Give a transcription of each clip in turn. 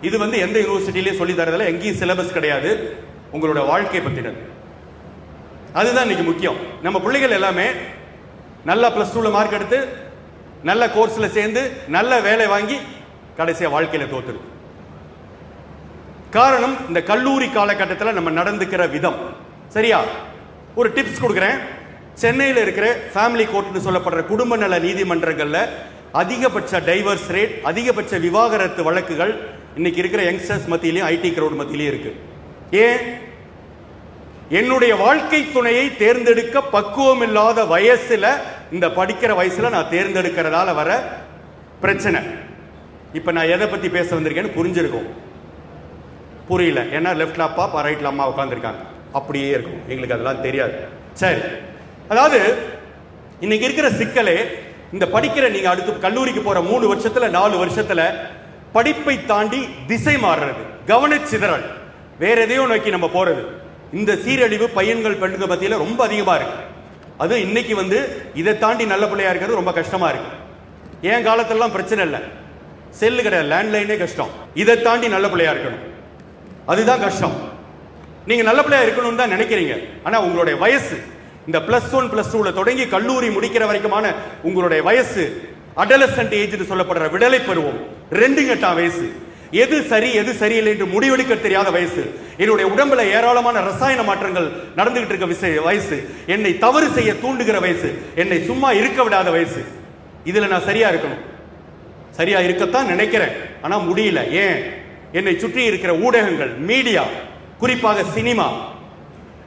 இது எந்த யூனிவர்சிட்டியிலேயே சொல்லி தரதில்ல, எங்கேயும் சிலபஸ் கிடையாது. உங்களோட வாழ்க்கை பத்தினது அதுதான் இன்னைக்கு முக்கியம். நம்ம பிள்ளைகள் எல்லாமே நல்ல பிளஸ் 2ல மார்க் எடுத்து நல்ல கோர்ஸ்ல சேர்ந்து நல்ல வேலை வாங்கி கடைசியா வாழ்க்கையில தோத்துரு. காரணம் இந்த கல்லூரி காலகட்டத்தில் நம்ம நடந்துக்கிற விதம். சரியா? ஒரு டிப்ஸ் கொடுக்குறேன். சென்னையில் இருக்கிற ஃபேமிலி கோர்ட்னு சொல்லப்படுற குடும்ப நல நீதிமன்றங்கள்ல அதிகபட்ச டைவர்ஸ் ரேட், அதிகபட்ச விவாகரத்து வழக்குகள் இன்னைக்கு இருக்கிற யங்ஸ்டர்ஸ் மத்தியிலையும் ஐடி கிரௌட் மத்தியிலையும் இருக்கு. ஏன்? என்னுடைய வாழ்க்கை துணையை தேர்ந்தெடுக்க பக்குவம் இல்லாத வயசுல, இந்த படிக்கிற வயசுல நான் தேர்ந்தெடுக்கிறதால வர பிரச்சனை. இப்ப நான் எதை பத்தி பேச வந்திருக்கேன்னு புரிஞ்சிருக்கும். புரியல, ஏன்னா லெஃப்ட்ல அப்பா ரைட்ல அம்மா உட்காந்துருக்காங்க, அப்படியே இருக்கும். எங்களுக்கு அதெல்லாம் தெரியாது. சரி, அதாவது இன்னைக்கு இருக்கிற சிக்கலே இந்த படிக்கிற நீங்க அடுத்து கல்லூரிக்கு போற 3 வருஷத்துல 4 வருஷத்துல படிப்பை தாண்டி திசை மாறுறது, கவனச்சிதறல், வேற எதையோ நோக்கி நம்ம போறது. இந்த சீரழிவு பையன்கள் பெண்கள் மத்தியில ரொம்ப அதிகமா இருக்கு. அது இன்னைக்கு இதை தாண்டி நல்ல பிள்ளையா இருக்கிறது ரொம்ப கஷ்டமா இருக்கு. என் காலத்திலாம் பிரச்சனை இல்லை, செல்லு கிடையாது, லேண்ட்லைனே கஷ்டம். இதை தாண்டி நல்ல பிள்ளையா இருக்கணும், அதுதான் கஷ்டம். நீங்க நல்ல பிள்ளையா இருக்கணும்னு தான் நினைக்கிறீங்க. ஆனா உங்களுடைய வயசு இந்த +1 +2ல தொடங்கி கல்லூரி முடிக்கிற வரைக்குமான உங்களுடைய வயசு அடலசன்ட் ஏஜ் சொல்லப்படுற விடலை பருவம், 2 கட்டாம் வயசு. எது சரி எது சரியில்லை என்று முடிவெடுக்க தெரியாத வயசு. என்னுடைய உடம்புல ஏராளமான ரசாயன மாற்றங்கள் நடந்துகிட்டு இருக்க வயசு. என்னை தவறு செய்ய தூண்டுகிற வயசு, என்னை சும்மா இருக்க விடாத வயசு. இதுல நான் சரியா இருக்கணும், சரியா இருக்கத்தான் நினைக்கிறேன், ஆனா முடியல. ஏன்? என்னை சுற்றி இருக்கிற ஊடகங்கள், மீடியா, குறிப்பாக சினிமா,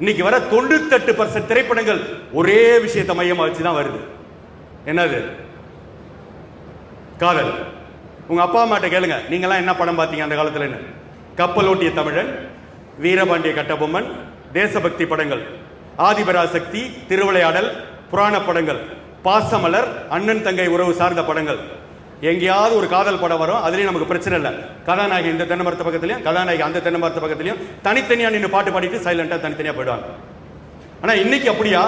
இன்னைக்கு வர 98% திரைப்படங்கள் ஒரே விஷயத்தை மையமா வச்சுதான் வருது. என்னது? காதல். உங்க அப்பா அம்மாட்ட கேளுங்க, நீங்கெல்லாம் என்ன படம் பார்த்தீங்க அந்த காலத்துல? கப்பலோட்டிய தமிழன், வீரபாண்டிய கட்டபொம்மன், தேசபக்தி படங்கள், ஆதிபராசக்தி, திருவிளையாடல், புராண படங்கள், பாசமலர், அண்ணன் தங்கை உறவு சார்ந்த படங்கள். எங்கேயாவது ஒரு காதல் படம் வரும், அதுலயும் நமக்கு பிரச்சனை இல்லை. கதாநாயகி இந்த தென்னை மரத்து பக்கத்துலயும், கதாநாயகி அந்த தென்னை மரத்து பக்கத்துலயும் தனித்தனியா நின்று பாட்டு பாடிட்டு சைலண்டா தனித்தனியா போயிடுவாங்க. ஆனா இன்னைக்கு அப்படியா?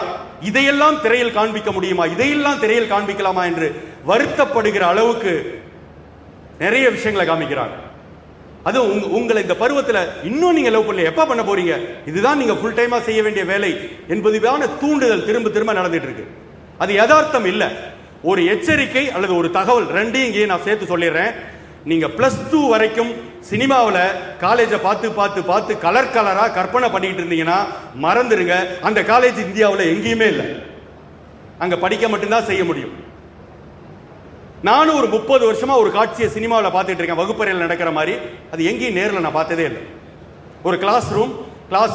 இதையெல்லாம் திரையில் காண்பிக்க முடியுமா, இதையெல்லாம் திரையில் காண்பிக்கலாமா என்று வருத்தப்படுகிற அளவுக்கு நிறைய விஷயங்களை காமிக்கிறாங்க. அது உங்களை இந்த பருவத்தில் இன்னும் நீங்க லவ் பண்ணல, எப்ப பண்ண போறீங்க, இதுதான் நீங்க ஃபுல் டைமா செய்ய வேண்டிய வேலை என்பதுக்கான தூண்டுதல் திரும்ப திரும்ப நடந்துட்டு இருக்கு. அது யதார்த்தம் இல்ல, ஒரு எச்சரிக்கை அல்லது ஒரு தகவல். ரெண்டையும் இங்கே நான் சேர்த்து சொல்லிடுறேன். நீங்க +2 வரைக்கும் சினிமாவில் காலேஜை பார்த்து பார்த்து பார்த்து கலர் கலரா கற்பனை பண்ணிட்டு இருந்தீங்கன்னா மறந்துடுங்க. அந்த காலேஜ் இந்தியாவில் எங்கேயுமே இல்லை, அங்க படிக்க மட்டும்தான் செய்ய முடியும். நானும் ஒரு 30 வருஷமா ஒரு காட்சியை சினிமாவில் பார்த்துட்டு இருக்கேன், வகுப்பறையில் நடக்கிற மாதிரி. அது எங்கேயும் நேரில் நான் பார்த்ததே இல்லை. ஒரு கிளாஸ்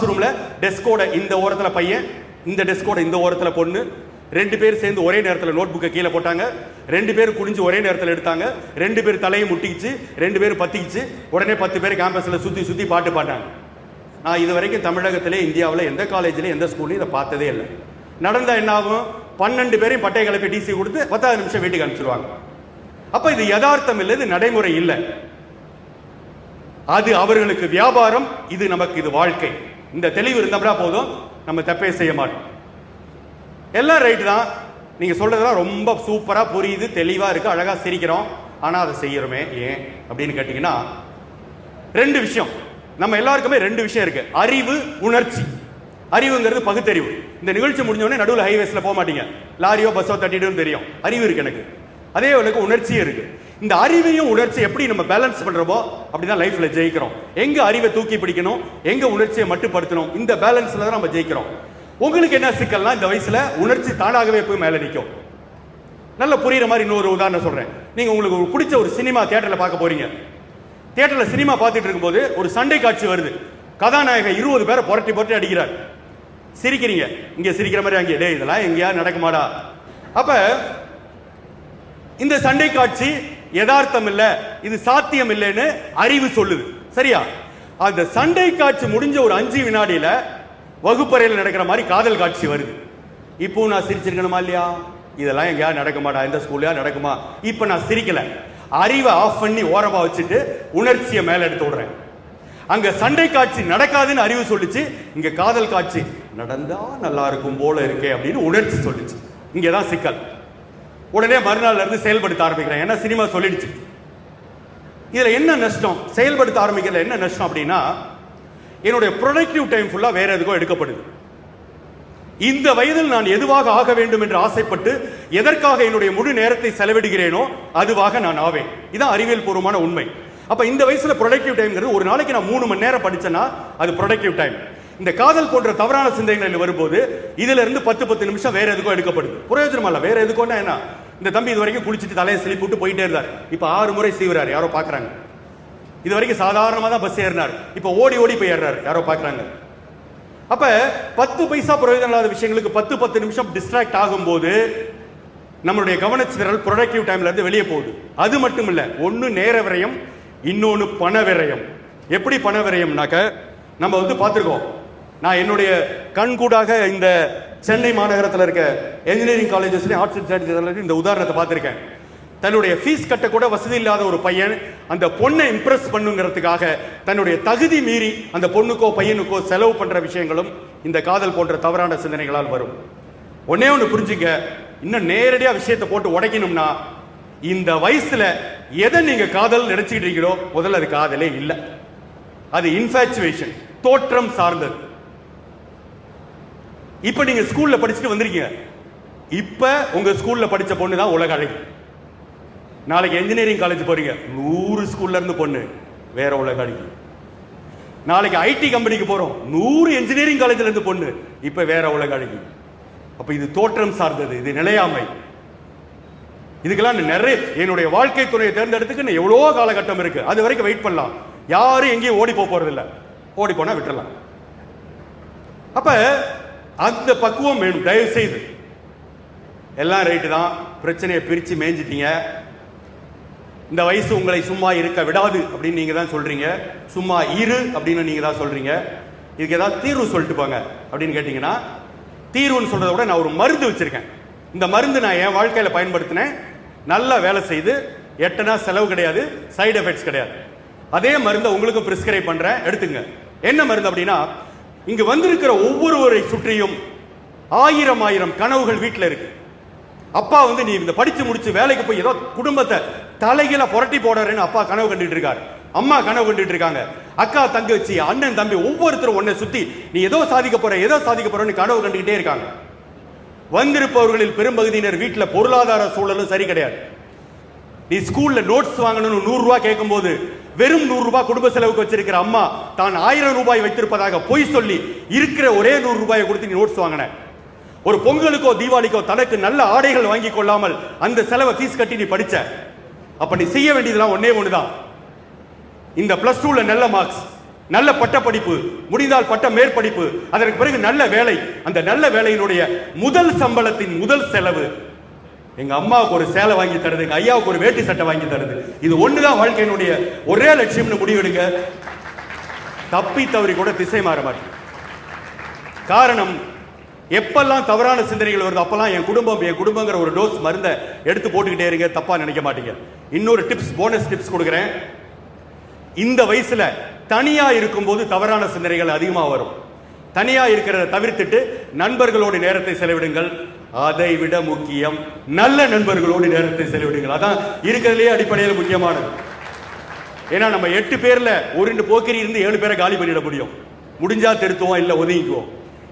ரூம்ல டெஸ்கோட இந்த ஓரத்தில் பையன், இந்த டெஸ்கோட இந்த ஓரத்தில் பொண்ணு, 2 பேர் சேர்ந்து ஒரே நேரத்தில் நோட் புக்கை கீழே போட்டாங்க, 2 பேர் குனிஞ்சு ஒரே நேரத்தில் எடுத்தாங்க, 2 பேர் தலையை முட்டிக்கிச்சு, 2 பேர் பத்திக்கிச்சு, உடனே 10 பேர் கேம்பஸில் சுற்றி சுற்றி பாட்டு பாட்டாங்க. நான் இது வரைக்கும் தமிழகத்திலே இந்தியாவில் எந்த காலேஜ்லையும் எந்த ஸ்கூல்லையும் இதை பார்த்ததே இல்லை. நடந்தால் என்ன ஆகும்? 12 பேரையும் பட்டை கிளப்பி டிசி கொடுத்து 10 நிமிஷம் வீட்டுக்கு அனுப்பிச்சிருவாங்க. அப்ப இது யதார்த்தம் இல்லை, இது நடைமுறை இல்லை. அது அவர்களுக்கு வியாபாரம், இது நமக்கு இது வாழ்க்கை. இந்த தெளிவு இருந்தப்படா போதும், நம்ம தப்பே செய்ய மாட்டோம். எல்லாம் ரைட் தான், நீங்க சொல்றதெல்லாம் ரொம்ப சூப்பரா புரியுது, தெளிவா இருக்கு, அழகா சிரிக்கிறோம். ஆனா அதை செய்யறோமே ஏன் அப்படின்னு கேட்டீங்கன்னா 2 விஷயம். நம்ம எல்லாருக்குமே 2 விஷயம் இருக்கு, அறிவு, உணர்ச்சி. அறிவுங்கிறது பகுத்தறிவு. இந்த நிகழ்ச்சி முடிஞ்ச உடனே நடுவில் ஹைவேஸ்ல போக மாட்டீங்க, லாரியோ பஸ்ஸோ தட்டிட்டு தெரியும். அறிவு இருக்கு எனக்கு, அதே அளவுக்கு உணர்ச்சியும் இருக்கு. இந்த அறிவையும் உணர்ச்சி எப்படி நம்ம பேலன்ஸ் பண்றோமோ அப்படிதான் லைஃப்ல ஜெயிக்கிறோம். எங்க அறிவை தூக்கி பிடிக்கணும், எங்க உணர்ச்சியை மட்டுப்படுத்தணும், இந்த பேலன்ஸ்ல தான் நம்ம ஜெயிக்கிறோம். உங்களுக்கு என்ன சிக்கல்னா, இந்த வயசுல உணர்ச்சி தானாகவே போய் மேல நிற்கும். நல்ல புரியுற மாதிரி இன்னொரு உதாரணம் சொல்றேன். நீங்க உங்களுக்கு பிடிச்ச ஒரு சினிமா தியேட்டர்ல பார்க்க போறீங்க. தியேட்டர்ல சினிமா பார்த்துட்டு இருக்கும்போது ஒரு சண்டை காட்சி வருது. கதாநாயகன் 20 பேரை புரட்டி புரட்டி அடிக்கிறார். சிரிக்கிறீங்க, இங்க சிரிக்கிற மாதிரி அங்கே, டே இதெல்லாம் எங்கேயா நடக்குமாடா. அப்ப இந்த சண்டை காட்சி யதார்த்தம் இல்ல, இது சாத்தியம் இல்லைன்னு அறிவு சொல்லுது. சரியா? அந்த சண்டை காட்சி முடிஞ்ச ஒரு 5 வினாடியில வகுப்பறையில் நடக்கிற மாதிரி காதல் காட்சி வருது. இப்போ நான் சிரிச்சிருக்கணுமா இல்லையா? இதெல்லாம் எங்கேயா நடக்குமாடா, இந்த ஸ்கூல்லையா நடக்குமா? இப்ப நான் சிரிக்கல, அறிவை ஆஃப் பண்ணி ஓரமா வச்சுட்டு உணர்ச்சியை மேல எடுத்து விடுறேன். அங்க சண்டை காட்சி நடக்காதுன்னு அறிவு சொல்லிச்சு, இங்க காதல் காட்சி நடந்தா நல்லா இருக்கும் போல இருக்கே அப்படின்னு உணர்ச்சி சொல்லிச்சு. இங்கதான் சிக்கல். உடனே மறுநாள்ல இருந்து செயல்படுத்த ஆரம்பிக்கிறேன், ஏன்னா சினிமா சொல்லிடுச்சு. இதுல என்ன நஷ்டம், செயல்படுத்த ஆரம்பிக்கல என்ன நஷ்டம் அப்படின்னா, என்னுடைய ப்ரொடக்டிவ் டைம் ஃபுல்லா வேற எதுக்கோ எடுக்கப்படுது. இந்த வயதில் நான் எதுவாக ஆக வேண்டும் என்று ஆசைப்பட்டு எதற்காக என்னுடைய முழு நேரத்தை செலவிடுகிறேனோ அதுவாக நான் ஆவேன். இதான் அறிவியல் பூர்வமான உண்மை. அப்ப இந்த வயசுல ப்ரொடக்டிவ் டைம்ங்கிறது, ஒரு நாளைக்கு நான் 3 மணி நேரம் படிச்சேன்னா அது ப்ரொடக்டிவ் டைம். இந்த காதல் போன்ற தவறான சிந்தனைகள் வரும்போது இதுல இருந்து 10 நிமிஷம் வேற எதுக்கோ எடுக்கப்படுது. பிரயோஜனம் இல்ல. வேற எதுக்கோன்னா என்ன, இந்த தம்பி இது வரைக்கும் குளிச்சுட்டு தலையை சிலிப்பு விட்டு போயிட்டே இருந்தார், இப்ப 6 முறை சீவுறாரு, யாரோ பாக்குறாங்க. இது வரைக்கும் சாதாரணமா தான் பஸ் ஏறினார், இப்ப ஓடி ஓடி போய் ஏறாரு, யாரோ பாக்குறாங்க. அப்ப 10 பைசா பிரயோஜனம் இல்லாத விஷயங்களுக்கு 10 நிமிஷம் டிஸ்ட்ராக்ட் ஆகும்போது நம்மளுடைய கவனச்சிதறல் ப்ரொடக்டிவ் டைம்ல இருந்து வெளியே போகுது. அது மட்டும் இல்ல, ஒன்னு நேர விரயம், இன்னொன்னு பண விரயம். எப்படி பண விரயம்னாக்க, நம்ம பார்த்திருக்கோம். நான் என்னுடைய கண்கூடாக இந்த சென்னை மாநகரத்தில் இருக்க என்ஜினியரிங் காலேஜஸ்ல ஆர்ட்ஸ் அண்ட் சயின்ஸ் இந்த உதாரணத்தை பார்த்திருக்கேன். தன்னுடைய ஃபீஸ் கட்ட கூட வசதி இல்லாத ஒரு பையன் அந்த பொண்ணை இம்ப்ரெஸ் பண்ணுங்கிறதுக்காக தன்னுடைய தகுதி மீறி அந்த பொண்ணுக்கோ பையனுக்கோ செலவு பண்ற விஷயங்களும் இந்த காதல் போன்ற தவறான சிந்தனைகளால் வரும். ஒன்னே ஒன்று புரிஞ்சுங்க, இன்னும் நேரடியா விஷயத்தை போட்டு உடைக்கணும்னா, இந்த வயசுல எதை நீங்க காதல் நினைச்சுக்கிட்டு இருக்கீங்களோ முதல்ல அது காதலே இல்லை, அது இன்ஃபாச்சுவேஷன், தோற்றம் சார்ந்தது. இப்ப நீங்க ஸ்கூல்ல படிச்சுட்டு வந்திருக்கீங்க, இப்ப உங்க ஸ்கூல்ல படிச்ச பொண்ணு தான் உலக அழகி. நாளைக்கு என்ஜினியரிங் காலேஜ் போறீங்க, 100 ஸ்கூல்ல இருந்து பொண்ணு வேற உலக அழகி. நாளைக்கு ஐடி கம்பெனிக்கு போறோம், 100 என்ஜினியரிங் காலேஜ்ல இருந்து பொண்ணு இப்ப வேற உலக அழகி. அப்ப இது தோற்றம் சார்ந்தது, இது நிலையாமை. இதுக்கெல்லாம் நிறைய என்னுடைய வாழ்க்கை துணையை தேர்ந்தெடுத்துக்கு எவ்வளவோ காலகட்டம் இருக்கு, அது வரைக்கும் வெயிட் பண்ணலாம். யாரும் எங்கேயும் ஓடி போறது இல்லை, ஓடி போனா விட்டுறலாம். அப்ப அந்த பக்குவம் வேணும். தயவு செய்து எல்லாம் ரைட்டு தான், பிரச்சனையை பிரிச்சு மேய்ஞ்சிட்டீங்க, இந்த வயசு உங்களை சும்மா இருக்க விடாது அப்படின்னு நீங்க தான் சொல்றீங்க, சும்மா இரு அப்படின்னு நீங்க தான் சொல்றீங்க. இதுக்கு ஏதாவது தீர்வு சொல்லிட்டு போங்க அப்படின்னு கேட்டீங்கன்னா, தீர்வுன்னு சொல்றதை விட நான் ஒரு மருந்து வச்சிருக்கேன். இந்த மருந்து நான் என் வாழ்க்கையில பயன்படுத்தினேன், நல்லா வேலை செய்து, எட்டனா செலவு கிடையாது, சைடு எஃபெக்ட்ஸ் கிடையாது. அதே மருந்தை உங்களுக்கு பிரிஸ்கிரைப் பண்றேன், எடுத்துங்க. என்ன மருந்து அப்படின்னா, இங்கு வந்திருக்கிற ஒவ்வொருவரை சுற்றியும் 1000 கனவுகள் வீட்டில் இருக்கு. அப்பா நீ இந்த படிச்சு முடிச்சு வேலைக்கு போய் ஏதோ குடும்பத்தை தலையில புரட்டி போடுறேன்னு அப்பா கனவு கண்டுட்டு இருக்காரு, அம்மா கனவு கண்டுட்டு இருக்காங்க, அக்கா தங்கச்சி அண்ணன் தம்பி ஒவ்வொருத்தரும் உன்னை சுத்தி நீ ஏதோ சாதிக்க போறன்னு கனவு கண்டுகிட்டே இருக்காங்க. வந்திருப்பவர்களில் பெரும்பகுதியினர் வீட்டில் பொருளாதார சூழலும் சரி கிடையாது. நீ ஸ்கூல்ல நோட்ஸ் வாங்கணும்னு 100 ரூபாய் கேட்கும் போது வெறும் 100 ரூபாய் குடும்ப செலவுக்கு வச்சிருக்கிற அம்மா தான் 1000 ரூபாய் வைத்திருப்பதாக பொய் சொல்லி இருக்கிற ஒரே 100 ரூபாயை கொடுத்து நீ நோட்ஸ் வாங்கின. ஒரு பொங்கலுக்கோ தீபாவளிக்கோ தனக்கு நல்ல ஆடைகள் வாங்கி கொள்ளாமல் அந்த செலவை ஃபீஸ் கட்டி நீ படிச்ச. அப்ப நீ செய்ய வேண்டியதெல்லாம் ஒன்னே ஒண்ணுதான், இந்த +2ல நல்ல மார்க்ஸ், நல்ல பட்ட படிப்பு, முடிந்தால் பட்ட மேற்படிப்பு, அதற்கு பிறகு நல்ல வேலை. அந்த நல்ல வேலையினுடைய முதல் சம்பளத்தின் முதல் செலவு எங்க அம்மாவுக்கு ஒரு சேலை வாங்கி தருது, எங்க ஐயாவுக்கு ஒரு வேட்டி சட்டை வாங்கி தருது. இது ஒண்ணுதான் வாழ்க்கையினுடைய ஒரே லட்சியம்னு முடிவெடுங்க. தப்பி தவறி கூட திசை மாற மாட்டேன். காரணம், எப்பெல்லாம் தவறான சிந்தனைகள் வருது அப்பெல்லாம் என் குடும்பங்கிற ஒரு டோஸ் மருந்தை எடுத்து போட்டுக்கிட்டே இருங்க, தப்பா நினைக்க மாட்டீங்க. இன்னொரு டிப்ஸ், போனஸ் டிப்ஸ் கொடுக்குறேன். இந்த வயசுல தனியா இருக்கும்போது தவறான சிந்தனைகள் அதிகமா வரும். தனியா இருக்கிறத தவிர்த்துட்டு நண்பர்களோடு நேரத்தை செலவிடுங்கள். அதை விட முக்கியம், நல்ல நண்பர்களோடு நேரத்தை செலவிடுங்கள். அதான் இருக்கிறதுலே அடிப்படையில் முக்கியமானது. ஏன்னா நம்ம 8 பேர்ல ஒரு போக்கிரி இருந்து 7 பேரை காலி பண்ணிட முடியும். முடிஞ்சா திருத்துவோம், இல்ல ஒதுங்கிக்குவோம்.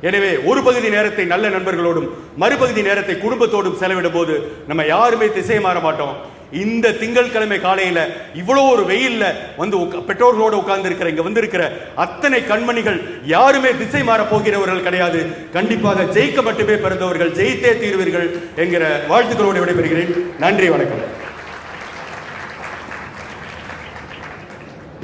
எனவே ஒரு பகுதி நேரத்தை நல்ல நண்பர்களோடும் மறுபகுதி நேரத்தை குடும்பத்தோடும் செலவிடும் போது நம்ம யாருமே திசை மாற மாட்டோம். இந்த திங்கட்கிழமை காலையில இவ்வளவு ஒரு வெயில்ல பெற்றோர்களோடு உட்கார்ந்து இருக்கிற இங்க வந்திருக்கிற அத்தனை கண்மணிகள் யாருமே திசை மாற போகிறவர்கள் கிடையாது. கண்டிப்பாக ஜெயிக்க மட்டுமே பிறந்தவர்கள், ஜெயித்தே தீர்வீர்கள் என்கிற வாழ்த்துக்களோடு விடைபெறுகிறேன். நன்றி, வணக்கம்.